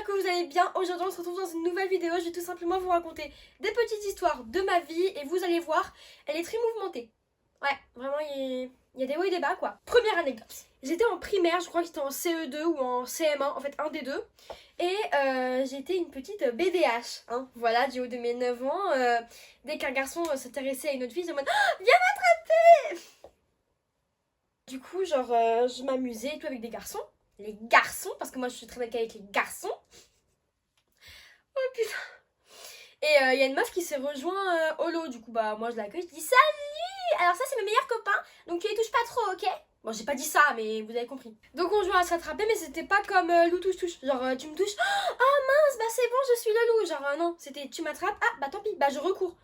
que vous allez bien. Aujourd'hui on se retrouve dans une nouvelle vidéo. Je vais tout simplement vous raconter des petites histoires de ma vie et vous allez voir, elle est très mouvementée. Ouais, vraiment il y a des hauts et des bas quoi. Première anecdote. J'étais en primaire, je crois que j'étais en CE2 ou en CM1, en fait un des deux. Et j'étais une petite BDH, hein. Voilà, du haut de mes 9 ans, dès qu'un garçon s'intéressait à une autre fille, je me disais oh, viens m'attraper. Du coup, genre, je m'amusais et tout avec des garçons. Les garçons, parce que moi je suis très d'accord avec les garçons. Oh putain. Et il y a une meuf qui s'est rejoint au lot. Du coup, bah moi je l'accueille, je dis salut. Alors ça c'est mes meilleurs copains, donc tu les touches pas trop, ok? Bon, j'ai pas dit ça, mais vous avez compris. Donc on jouait à s'attraper, mais c'était pas comme loup touche. Genre tu me touches, ah mince, bah c'est bon, je suis le loup. Genre non, c'était tu m'attrapes, ah bah tant pis, bah je recours.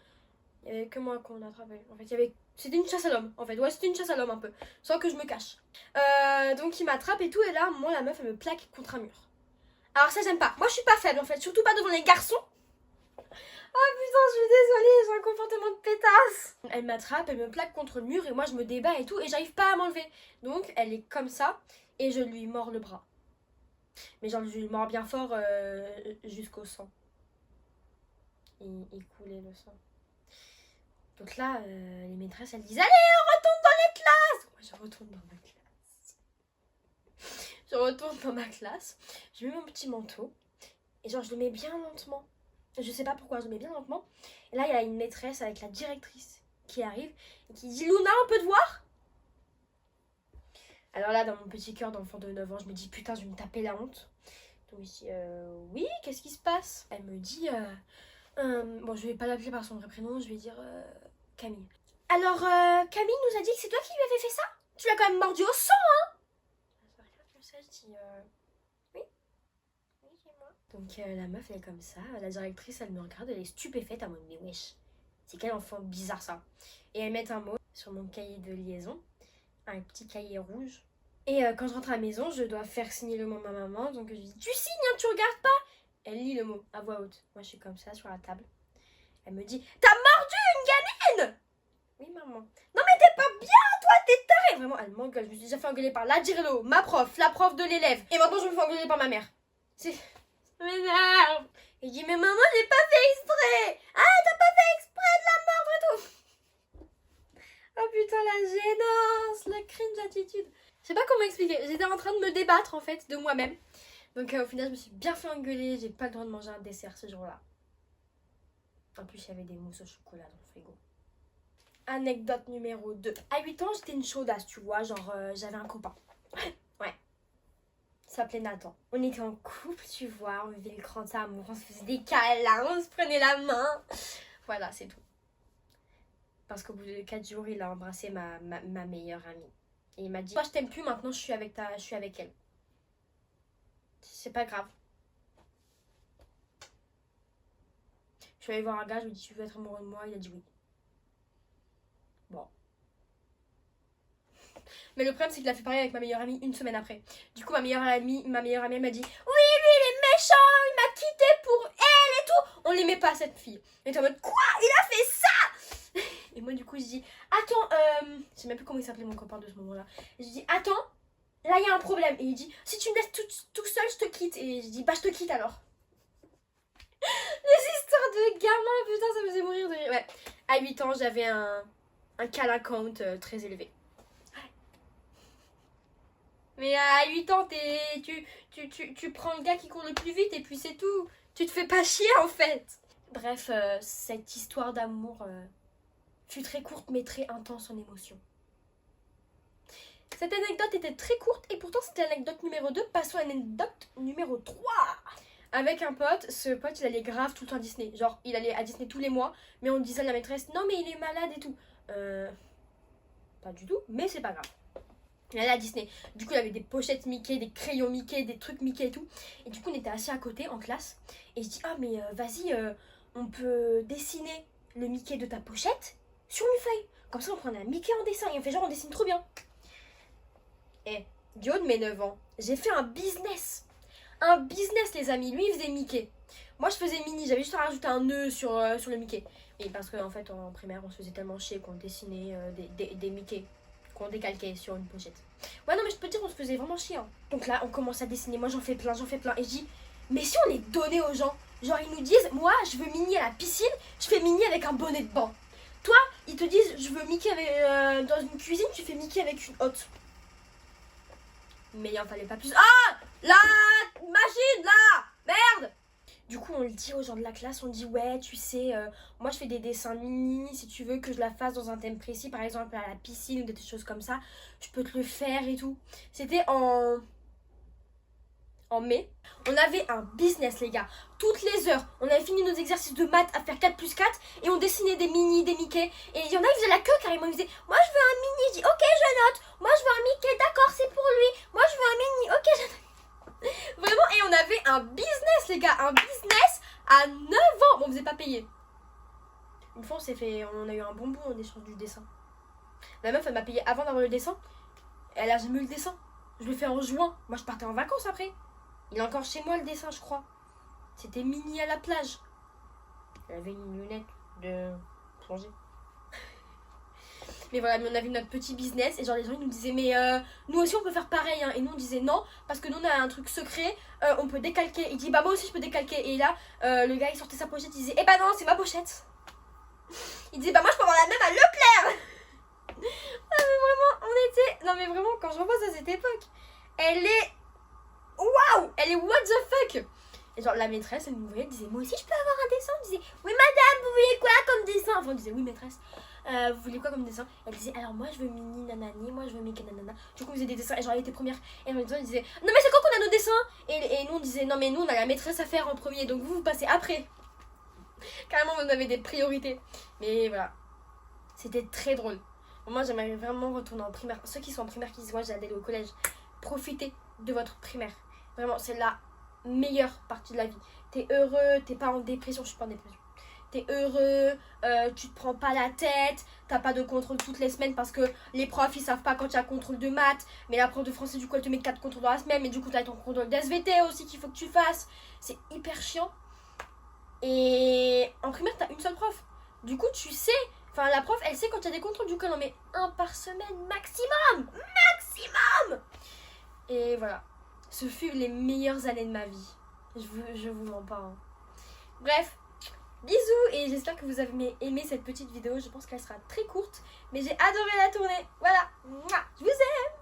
Il y avait que moi qu'on attrapait. En fait, il y avait... C'était une chasse à l'homme, en fait. Ouais, c'était une chasse à l'homme un peu. Sans que je me cache. Donc il m'attrape et tout, et là, moi, la meuf, elle me plaque contre un mur. Alors ça, j'aime pas. Moi, je suis pas faible, en fait. Surtout pas devant les garçons. Oh putain, je suis désolée, j'ai un comportement de pétasse. Elle m'attrape, elle me plaque contre le mur, et moi, je me débat et tout, et j'arrive pas à m'enlever. Donc, elle est comme ça, et je lui mords le bras. Mais genre, je lui mords bien fort jusqu'au sang. Il coulait le sang. Donc là, les maîtresses, elles disent allez, on retourne dans les classes. Moi, je retourne dans ma classe. Je retourne dans ma classe. Je mets mon petit manteau. Et genre, je le mets bien lentement. Je sais pas pourquoi, je le mets bien lentement. Et là, il y a une maîtresse avec la directrice qui arrive et qui dit Luna, on peut te voir? Alors là, dans mon petit cœur d'enfant de 9 ans, je me dis putain, je vais me taper la honte. Donc je dis oui, qu'est-ce qui se passe? Elle me dit bon, je vais pas l'appeler par son vrai prénom, je vais dire Camille. Alors, Camille nous a dit que c'est toi qui lui avais fait ça? Tu l'as quand même mordu au sang, hein? Ça regarde comme ça, je dis oui. Oui, c'est moi. Donc la meuf, elle est comme ça, la directrice, elle me regarde, elle est stupéfaite, à mode mais wesh, c'est quel enfant bizarre ça? Et elle met un mot sur mon cahier de liaison, un petit cahier rouge. Et quand je rentre à la maison, je dois faire signer le mot à ma maman, donc je dis tu signes, hein, tu regardes pas? Elle lit le mot à voix haute. Moi, je suis comme ça sur la table. Elle me dit t'as mordu une gamine? Oui, maman. Non, mais t'es pas bien, toi, t'es taré. Vraiment, elle m'engueule. Je me suis déjà fait engueuler par la Dirlo, ma prof, la prof de l'élève. Et maintenant, je me fais engueuler par ma mère. Ça m'énerve. Et je dis mais maman, j'ai pas fait exprès. Ah, t'as pas fait exprès de la mordre et tout. Oh putain, la gênance, la cringe attitude. Je sais pas comment expliquer. J'étais en train de me débattre, en fait, de moi-même. Donc au final je me suis bien fait engueuler, j'ai pas le droit de manger un dessert ce jour-là. En plus il y avait des mousses au chocolat dans le frigo. Anecdote numéro 2. À 8 ans j'étais une chaudasse, tu vois, genre j'avais un copain. Ouais. Il s'appelait Nathan. On était en couple, tu vois, on vivait le grand amour, on se faisait des câlins, on se prenait la main. Voilà, c'est tout. Parce qu'au bout de 4 jours il a embrassé ma meilleure amie. Et il m'a dit, moi je t'aime plus, maintenant je suis avec elle. C'est pas grave. Je suis allée voir un gars, je lui ai dit tu veux être amoureux de moi? Il a dit oui. Bon. Mais le problème c'est qu'il a fait pareil avec ma meilleure amie une semaine après. Du coup ma meilleure amie elle m'a dit oui lui il est méchant, il m'a quitté pour elle et tout. On l'aimait pas cette fille. Et t'es en mode quoi? Il a fait ça? Et moi du coup je dis attends, je sais même plus comment il s'appelait mon copain de ce moment là. Et je dis attends, là il y a un problème. Et il dit si tu me laisses tout seul je te quitte. Et je dis bah je te quitte alors. Les histoires de gamins, putain, ça me faisait mourir de rire. Ouais, à 8 ans, j'avais un câlin count très élevé. Ouais. Mais à 8 ans, tu prends le gars qui court le plus vite et puis c'est tout. Tu te fais pas chier en fait. Bref, cette histoire d'amour fut très courte mais très intense en émotion. Cette anecdote était très courte et pourtant c'était l'anecdote numéro 2. Passons à l'anecdote numéro 3. Avec un pote, ce pote il allait grave tout le temps à Disney. Genre il allait à Disney tous les mois, mais on disait à la maîtresse non mais il est malade et tout. Pas du tout, mais c'est pas grave. Il allait à Disney. Du coup il avait des pochettes Mickey, des crayons Mickey, des trucs Mickey et tout. Et du coup on était assis à côté en classe. Et je dis ah mais vas-y on peut dessiner le Mickey de ta pochette sur une feuille. Comme ça on prend un Mickey en dessin et on fait genre on dessine trop bien. Et du haut de mes 9 ans, j'ai fait un business. Un business les amis, lui il faisait Mickey. Moi je faisais Minnie, j'avais juste à rajouter un nœud sur le Mickey. Et parce qu'en fait en primaire on se faisait tellement chier qu'on dessinait des Mickey qu'on décalquait sur une pochette. Ouais non mais je peux te dire on se faisait vraiment chier hein. Donc là on commence à dessiner, moi j'en fais plein et je dis Mais si on les donnait aux gens, genre ils nous disent, moi je veux Minnie à la piscine, je fais Minnie avec un bonnet de bain. Toi, ils te disent, je veux Mickey avec, dans une cuisine, tu fais Mickey avec une hotte. Mais il en fallait pas plus. Ah, la machine là, merde. Du coup, on le dit aux gens de la classe, on dit ouais, tu sais, moi je fais des dessins mini, si tu veux que je la fasse dans un thème précis, par exemple à la piscine ou des choses comme ça, je peux te le faire et tout. C'était en mai. On avait un business les gars, toutes les heures, on avait fini nos exercices de maths à faire 4+4 et on dessinait des mini, des Mickey. Et il y en a qui faisaient la queue carrément, ils disaient moi je veux un mini, je dis ok je note, moi je veux un Mickey, d'accord c'est pour lui, moi je veux un mini, ok je note. Vraiment, et on avait un business les gars, un business à 9 ans. Bon, on faisait pas payer. Une fois on a eu un bonbon en échange du dessin. La meuf elle m'a payé avant d'avoir le dessin. Elle a jamais eu le dessin. Je le fais en juin. Moi je partais en vacances après. Il est encore chez moi le dessin je crois. C'était Minnie à la plage. Elle avait une lunette de plongée. Mais voilà, mais on avait notre petit business et genre les gens ils nous disaient mais nous aussi on peut faire pareil hein. Et nous on disait non parce que nous on a un truc secret, on peut décalquer. Il dit bah moi aussi je peux décalquer. Et là le gars il sortait sa pochette, il disait eh bah non c'est ma pochette. Il disait bah moi je peux avoir la même à Leclerc. Ah mais vraiment on était... Non mais vraiment quand je repense à cette époque, elle est... Waouh, elle est what the fuck. Et genre la maîtresse elle nous voyait, elle disait moi aussi je peux avoir un dessin. On disait oui madame vous voulez quoi comme dessin. Enfin on disait oui maîtresse vous voulez quoi comme dessin. Elle disait alors moi je veux Minnie nanani, moi je veux Mickey nanana. Du coup on faisait des dessins et genre elle était première. Et les gens ils disaient non mais c'est quand qu'on a nos dessins. Et nous on disait non mais nous on a la maîtresse à faire en premier donc vous passez après. Carrément on avait des priorités. Mais voilà, c'était très drôle. Moi j'aimerais vraiment retourner en primaire. Ceux qui sont en primaire qui disent moi j'ai allé au collège, profitez de votre primaire. Vraiment c'est la meilleure partie de la vie. T'es heureux, t'es pas en dépression. Je suis pas en dépression. T'es heureux, tu te prends pas la tête, t'as pas de contrôle toutes les semaines parce que les profs ils savent pas quand il y a contrôle de maths, mais la prof de français du coup elle te met 4 contrôles dans la semaine, mais du coup t'as ton contrôle d'SVT aussi qu'il faut que tu fasses. C'est hyper chiant. Et en primaire t'as une seule prof. Du coup tu sais, enfin la prof elle sait quand il y a des contrôles, du coup elle en met un par semaine maximum. Maximum. Et voilà, ce fut les meilleures années de ma vie. Je vous mens pas hein. Bref, bisous et j'espère que vous avez aimé cette petite vidéo. Je pense qu'elle sera très courte mais j'ai adoré la tourner. Voilà, je vous aime.